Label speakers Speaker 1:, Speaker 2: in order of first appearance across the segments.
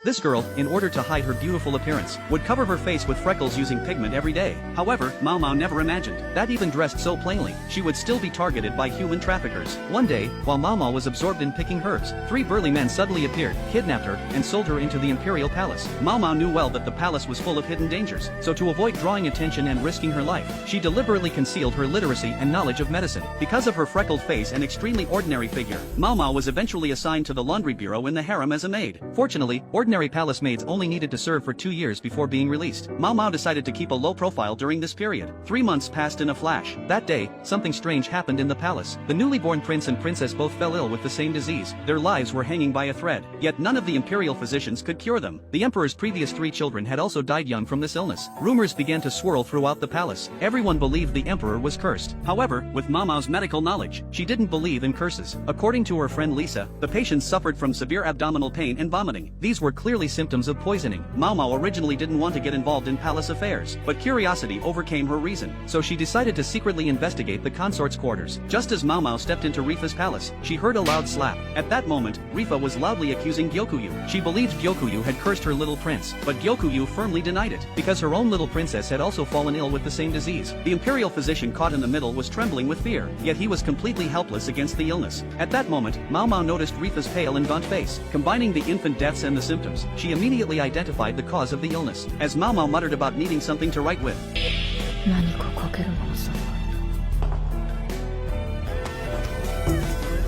Speaker 1: This girl, in order to hide her beautiful appearance, would cover her face with freckles using pigment every day. However, Mao Mao never imagined that even dressed so plainly, she would still be targeted by human traffickers. One day, while Mao Mao was absorbed in picking herbs, 3 burly men suddenly appeared, kidnapped her, and sold her into the imperial palace. Mao Mao knew well that the palace was full of hidden dangers, so to avoid drawing attention and risking her life, she deliberately concealed her literacy and knowledge of medicine. Because of her freckled face and extremely ordinary figure, Mao Mao was eventually assigned to the laundry bureau in the harem as a maid. Fortunately, ordinary palace maids only needed to serve for 2 years before being released. Mao Mao decided to keep a low profile during this period. 3 months passed in a flash. That day, something strange happened in the palace. The newly born prince and princess both fell ill with the same disease. Their lives were hanging by a thread. Yet none of the imperial physicians could cure them. The emperor's previous 3 children had also died young from this illness. Rumors began to swirl throughout the palace. Everyone believed the emperor was cursed. However, with Mao Mao's medical knowledge, she didn't believe in curses. According to her friend Lisa, the patients suffered from severe abdominal pain and vomiting. These were clearly symptoms of poisoning. Mao Mao originally didn't want to get involved in palace affairs, but curiosity overcame her reason, so she decided to secretly investigate the consort's quarters. Just as Mao Mao stepped into Rifa's palace, she heard a loud slap. At that moment, Rifa was loudly accusing Gyokuyu. She believed Gyokuyu had cursed her little prince, but Gyokuyu firmly denied it, because her own little princess had also fallen ill with the same disease. The imperial physician caught in the middle was trembling with fear, yet he was completely helpless against the illness. At that moment, Mao Mao noticed Rifa's pale and gaunt face. Combining the infant deaths and the symptoms, she immediately identified the cause of the illness. As Mao Mao muttered about needing something to write with,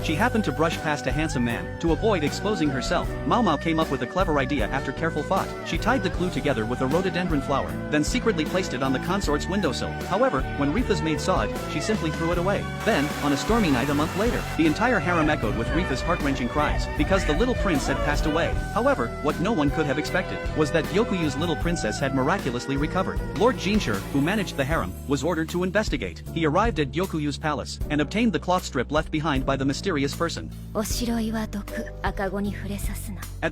Speaker 1: she happened to brush past a handsome man. To avoid exposing herself, Mao Mao came up with a clever idea after careful thought. She tied the clue together with a rhododendron flower, then secretly placed it on the consort's windowsill. However, when Rifa's maid saw it, she simply threw it away. Then, on a stormy night a month later, the entire harem echoed with Rifa's heart-wrenching cries, because the little prince had passed away. However, what no one could have expected was that Gyokuyu's little princess had miraculously recovered. Lord Jinshur, who managed the harem, was ordered to investigate. He arrived at Gyokuyu's palace, and obtained the cloth strip left behind by the mysterious person. At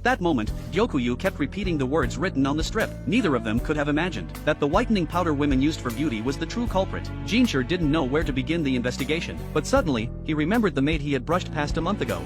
Speaker 1: that moment, Gyokuyu kept repeating the words written on the strip. Neither of them could have imagined that the whitening powder women used for beauty was the true culprit. Jinshur didn't know where to begin the investigation, but suddenly, he remembered the maid he had brushed past a month ago.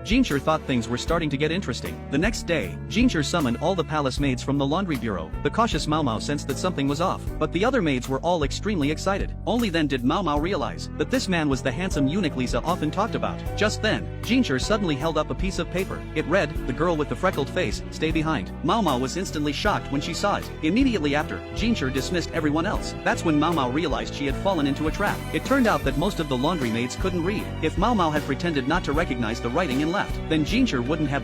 Speaker 1: Jinshur thought things were starting to get interesting. The next day, Jinshur summoned all the palace maids from the laundry bureau. The cautious Mao Mao sensed that something was off, but the other maids were all extremely excited. Only then did Mao Mao realize that this man was the handsome eunuch Lisa often talked about. Just then, Jinshur suddenly held up a piece of paper. It read, "The girl with the freckled face, stay behind." Mao Mao was instantly shocked when she saw it. Immediately after, Jinshur dismissed everyone else. That's when Mao Mao realized she had fallen into a trap. It turned out that most of the laundry maids couldn't read. If Mao Mao had pretended not to recognize the writing and left, then Jinshur wouldn't have been